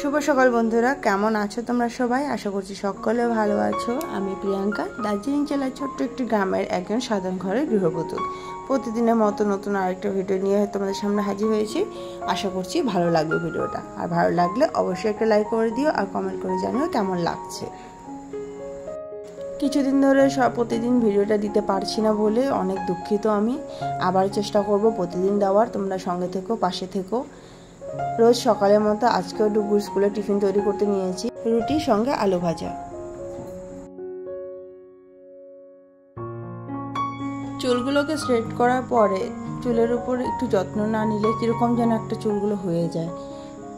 শুভ সকাল বন্ধুরা, কেমন আছো তোমরা সবাই? আশা করছি সকলে ভালো আছো। আমি প্রিয়াঙ্কা, দার্জিলিং জেলার ছোট্ট একটি গ্রামের একজন সাধারণ ঘরের গৃহবধূ। প্রতিদিনের মতো নতুন আরেকটা ভিডিও নিয়ে তোমাদের সামনে হাজির হয়েছি। আশা করছি ভালো লাগবে ভিডিওটা, আর ভালো লাগলে অবশ্যই একটা লাইক করে দিও আর কমেন্ট করে জানিও কেমন লাগছে। কিছুদিন ধরে প্রতিদিন ভিডিওটা দিতে পারছি না বলে অনেক দুঃখিত আমি। আবার চেষ্টা করব প্রতিদিন দেওয়ার। তোমরা সঙ্গে থেকো, পাশে থেকো। রোজ সকালের মতো আজকেও ডুগুর স্কুলে টিফিন তৈরি করতে নিয়েছি, রুটির সঙ্গে আলু ভাজা। চুলগুলোকে স্ট্রেট করার পরে চুলের উপর একটু যত্ন না নিলে কীরকম যেন একটা চুলগুলো হয়ে যায়।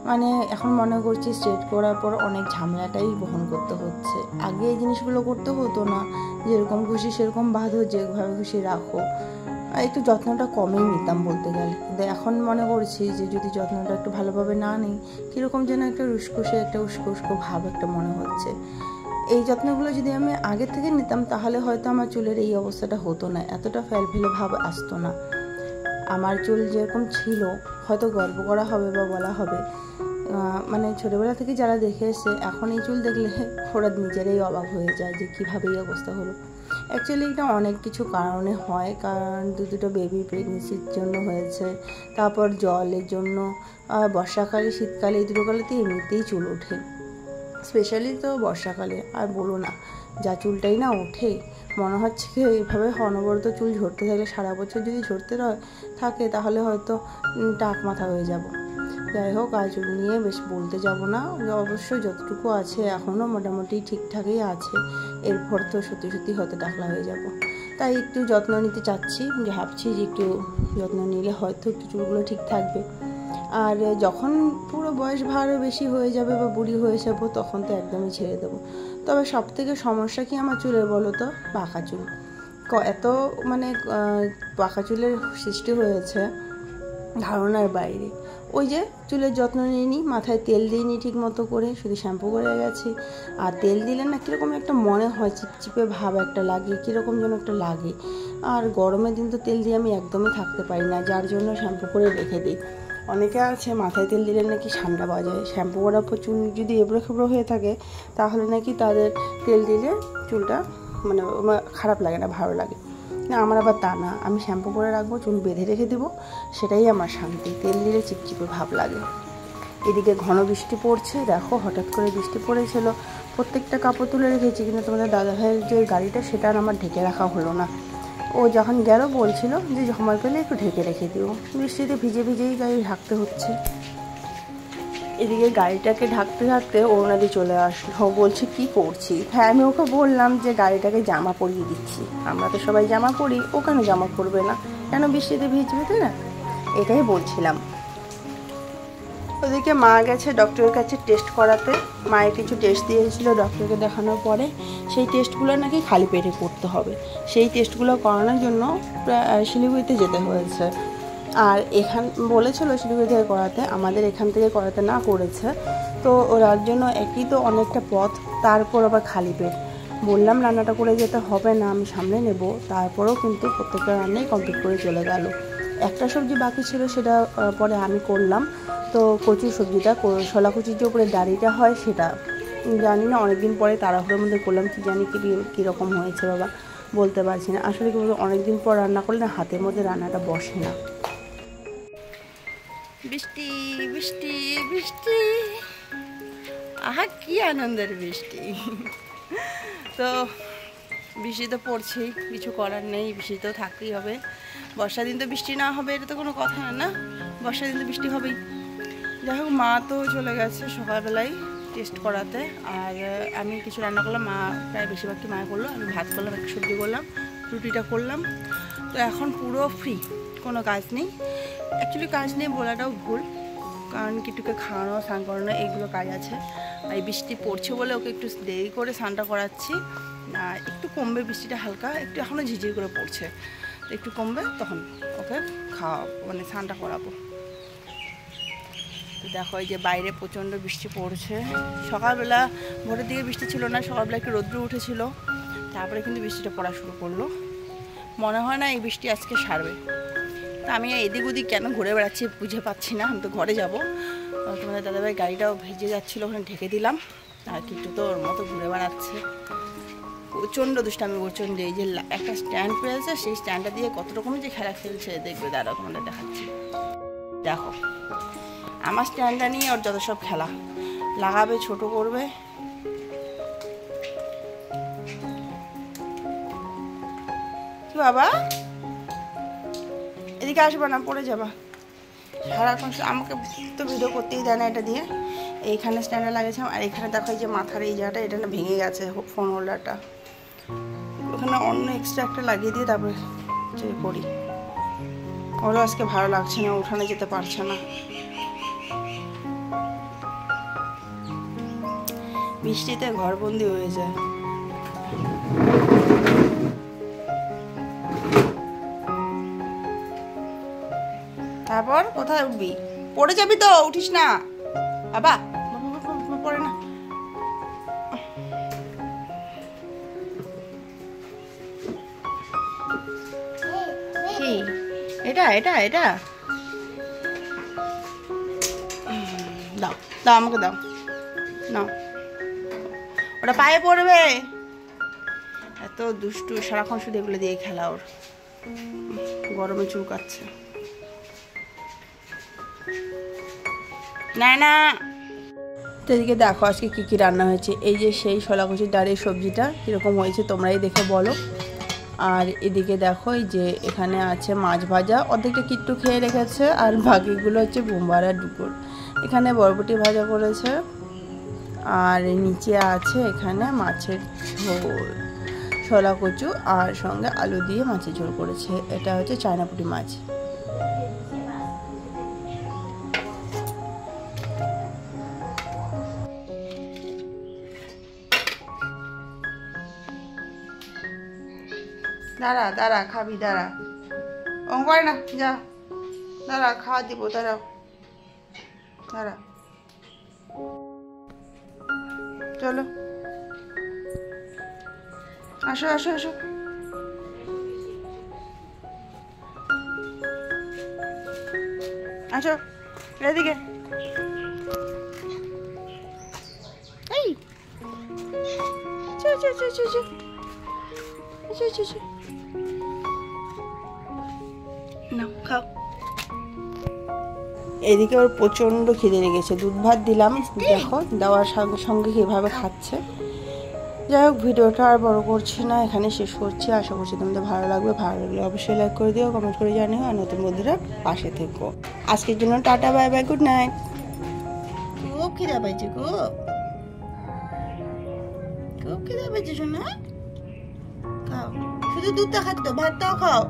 মানে এখন মনে করছি স্ট্রেট করার পর অনেক ঝামেলাটাই বহন করতে হচ্ছে। আগে এই জিনিসগুলো করতে হতো না, যেরকম খুশি সেরকম বাঁধো, যেভাবে খুশি রাখো। একটু যত্নটা কমেই নিতাম বলতে গেলে, কিন্তু এখন মনে করছি যে যদি যত্নটা একটু ভালোভাবে না নিই, কীরকম যেন একটা উস্কোসে একটা উস্কো ভাব একটা মনে হচ্ছে। এই যত্নগুলো যদি আমি আগে থেকে নিতাম তাহলে হয়তো আমার চুলের এই অবস্থাটা হতো না, এতটা ফেলফেলে ভাব আসতো না। আমার চুল যেরকম ছিল হয়তো গর্ব করা হবে বা বলা হবে, মানে ছোটোবেলা থেকে যারা দেখে এসে এখন এই চুল দেখলে ওরা নিজেরাই অবাক হয়ে যায় যে কীভাবে এই অবস্থা হলো। অ্যাকচুয়ালি এটা অনেক কিছু কারণে হয়, কারণ দুটো বেবি প্রেগনেন্সির জন্য হয়েছে, তারপর জলের জন্য, বর্ষাকালে শীতকালে এই দুটো কালেতে এমনিতেই চুল ওঠে, স্পেশালি তো বর্ষাকালে আর বলো না, যা চুলটাই না ওঠে। মনে হচ্ছে কি এইভাবে অনবরত চুল ঝরতে থাকলে সারা বছর যদি ঝরতে থাকে তাহলে হয়তো টাক মাথা হয়ে যাব। যাই হোক, আর চুল নিয়ে বেশ বলতে যাব না, অবশ্যই যতটুকু আছে এখনও মোটামুটি ঠিকঠাকই আছে। এরপর তো সত্যি হয়তো টাকলা হয়ে যাব, তাই একটু যত্ন নিতে চাচ্ছি, যে ভাবছি যে একটু যত্ন নিলে হয়তো একটু চুলগুলো ঠিক থাকবে। আর যখন পুরো বয়স ভার বেশি হয়ে যাবে বা বুড়ি হয়ে যাবো তখন তো একদমই ছেড়ে দেবো। তবে সব থেকে সমস্যা কি আমার চুলের বলো তো? পাকা চুল। এত মানে পাকা চুলের সৃষ্টি হয়েছে ধারণার বাইরে। ওই যে চুলের যত্ন নিইনি, মাথায় তেল দিইনি ঠিক মতো করে, শুধু শ্যাম্পু করে গেছি। আর তেল দিলে না কীরকম একটা মনে হয়, চিপচিপে ভাব একটা লাগে, কীরকম যেন একটা লাগে। আর গরমের দিন তো তেল দিয়ে আমি একদমই থাকতে পারি না, যার জন্য শ্যাম্পু করে রেখে দিই। অনেকে আছে মাথায় তেল দিলে নাকি ঠান্ডা বাজায়, শ্যাম্পু করার পর চুল যদি এবড়ো খেবড়ো হয়ে থাকে তাহলে নাকি তাদের তেল দিলে চুলটা মানে খারাপ লাগে না, ভালো লাগে না। আমার আবার তা না, আমি শ্যাম্পু করে রাখবো, চুল বেঁধে রেখে দেবো, সেটাই আমার শান্তি। তেল দিলে চিপচিপে ভাব লাগে। এদিকে ঘন বৃষ্টি পড়ছে, দেখো হঠাৎ করে বৃষ্টি পড়েছিল, প্রত্যেকটা কাপড় তুলে রেখেছি, কিন্তু তোমাদের দাদাভাইয়ের যে গাড়িটা সেটা আর আমার ঢেকে রাখা হলো না। ও যখন গেল বলছিল যে সময় পেলে একটু ঢেকে রেখে দিও, বৃষ্টিতে ভিজেই গাড়ি ঢাকতে হচ্ছে। এদিকে গাড়িটাকে ঢাকতে অরুণাদি চলে আসলো, ও বলছে কি করছি? হ্যাঁ, আমি ওকে বললাম যে গাড়িটাকে জামা পরিয়ে দিচ্ছি, আমরা তো সবাই জামা পরি, ও কেন জামা পরবে না, কেন বৃষ্টিতে ভিজবে, তাই না? এটাই বলছিলাম। ওদিকে মা গেছে ডক্টরের কাছে টেস্ট করাতে, মায়ের কিছু টেস্ট দিয়েছিল ডক্টরকে দেখানোর পরে। সেই টেস্টগুলো নাকি খালি পেটে করতে হবে, সেই টেস্টগুলো করানোর জন্য শিলিগুড়িতে যেতে হয়েছে। আর এখান বলেছিল শিলিগুড়ি থেকে করাতে, আমাদের এখান থেকে করাতে না করেছে, তো ওর জন্য একই তো অনেকটা পথ, তারপর আবার খালি পেট। বললাম রান্নাটা করে যেতে হবে না, আমি সামনে নেব, তারপরেও কিন্তু প্রত্যেকটা রান্নাই কমপ্লিট করে চলে গেল। একটা সবজি বাকি ছিল, সেটা পরে আমি করলাম। তো কচুর সবজিটা, শলা কচুর যে উপরে দাড়িটা হয় সেটা জানি না, অনেকদিন পরে তাড়াহুড়োর মধ্যে করলাম, কি জানি কীরকম হয়েছে বাবা, বলতে পারছি না। আসলে কি বলবো, অনেকদিন পর রান্না করলে না হাতের মধ্যে রান্নাটা বসে না। বৃষ্টি বৃষ্টি বৃষ্টি, আহা কি আনন্দের বৃষ্টি। তো বৃষ্টি তো পড়ছেই, কিছু করার নেই, বৃষ্টি তো থাকতেই হবে। বর্ষা দিন তো বৃষ্টি না হবে এটা তো কোনো কথা না, বর্ষা দিন তো বৃষ্টি হবেই। যাই হোক, মা তো চলে গেছে সকালবেলায় টেস্ট করাতে, আর আমি কিছু রান্না করলাম, মা প্রায় বেশিরভাগটি মা করলো, আমি ভাত করলাম, একটু সবজি করলাম, রুটিটা করলাম। তো এখন পুরো ফ্রি, কোনো কাজ নেই। অ্যাকচুয়ালি কাজ নেই বলাটাও ভুল, কারণ কিটুকে খাওয়ানো, স্নান করানো এইগুলো কাজ আছে। আর এই বৃষ্টি পড়ছে বলে ওকে একটু দেরি করে স্নানটা করাচ্ছি, আর একটু কমবে বৃষ্টিটা, হালকা একটু এখনও ঝিঝির করে পড়ছে, তো একটু কমবে তখন ওকে মানে স্নানটা করাবো। তো দেখো এই যে বাইরে প্রচণ্ড বৃষ্টি পড়ছে। সকালবেলা ভোরের দিকে বৃষ্টি ছিল না, সকালবেলা একটু রৌদ্র উঠেছিল, তারপরে কিন্তু বৃষ্টিটা পড়া শুরু করলো। মনে হয় না এই বৃষ্টি আজকে সারবে। তা আমি এদিক ওদিক কেন ঘুরে বেড়াচ্ছি বুঝে পাচ্ছি না, আমি তো ঘরে যাব। তোমাদের দাদাভাই গাড়িটাও ভেজে যাচ্ছিলো, ওখানে ঢেকে দিলাম। আর কিছু তো ওর মতো ঘুরে বেড়াচ্ছে, প্রচণ্ড দুষ্টামি প্রচণ্ড। এই যে একটা স্ট্যান্ড পেয়েছে, সেই স্ট্যান্ডটা দিয়ে কত রকমের যে খেলা খেলছে দেখবে, দাঁড়াও তোমাদের দেখাচ্ছি। দেখো আমার স্ট্যান্ডটা নিয়ে ওর যত সব খেলা, লাগাবে, ছোট করবে। কি বাবা, এদিকে আসবে না, পড়ে যাবা। সারাক্ষণ আমাকে তো ভিডিও করতেই দেয় না এটা দিয়ে। এইখানে স্ট্যান্ডে লাগিয়েছিলাম, আর এখানে দেখো এই যে মাথার এই জায়গাটা, এটা না ভেঙে গেছে ফোন হোল্ডারটা, ওখানে অন্য এক্সট্রা একটা লাগিয়ে দিয়ে তারপরে করি। ওরও আজকে ভালো লাগছে না, উঠানে যেতে পারছে না। বৃষ্টিতে ঘরবন্দি হয়ে যায়। তারপর কোথায় উঠবি? পড়ে যাবি তো, উঠিস না বাবা, পড়ে না। কি এটা এটা এটা দাও দাও, আমাকে দাও না, ওটা পায়ে পড়বে। এত দুষ্টু, সারাক্ষণ শুধু এগুলো দিয়ে খেলা, ওর গরমে চুলকাচ্ছে। না না, তো এদিকে দেখো আজকে কী কী রান্না হয়েছে। এই যে সেই শোলা কচুর ডালের সবজিটা কীরকম হয়েছে তোমরাই দেখে বলো। আর এদিকে দেখো এই যে এখানে আছে মাছ ভাজা, অর্ধেকটা কিট্টু খেয়ে রেখেছে, আর বাকিগুলো হচ্ছে বোম্বার আর ডুকুর। এখানে বরবটি ভাজা করেছে, আর নিচে আছে এখানে মাছের ঝোল, শোলা কচু আর সঙ্গে আলু দিয়ে মাছের ঝোল করেছে। এটা হচ্ছে চায়না পুঁটি মাছ। দাঁড়া দাঁড়া, খাবি দাঁড়া, করে না, যা দাঁড়া, খাওয়া দিব, দাঁড়াও দাঁড়া, চলো আসো আসো আসো। আসো এদিকে, এই খাও। এদিকে ওর প্রচণ্ড খিদে লেগেছে, দুধ ভাত দিলাম, দেখো দেওয়ার সঙ্গে সঙ্গে কীভাবে খাচ্ছে। যাই হোক, ভিডিওটা আর বড় করছি না, এখানে শেষ করছি। আশা করছি তোমাদের ভালো লাগবে। ভালো লাগলে অবশ্যই লাইক করে দিও, কমেন্ট করে জানিও, আর নতুন বন্ধুরা পাশে থেকো। আজকের জন্য tata, bye bye, good night. খুব খিদে পাইছে, খুব খিদে পাইছে শোনা। খাও, শুধু দুধটা খাচ্ছ, ভাতটাও খাও।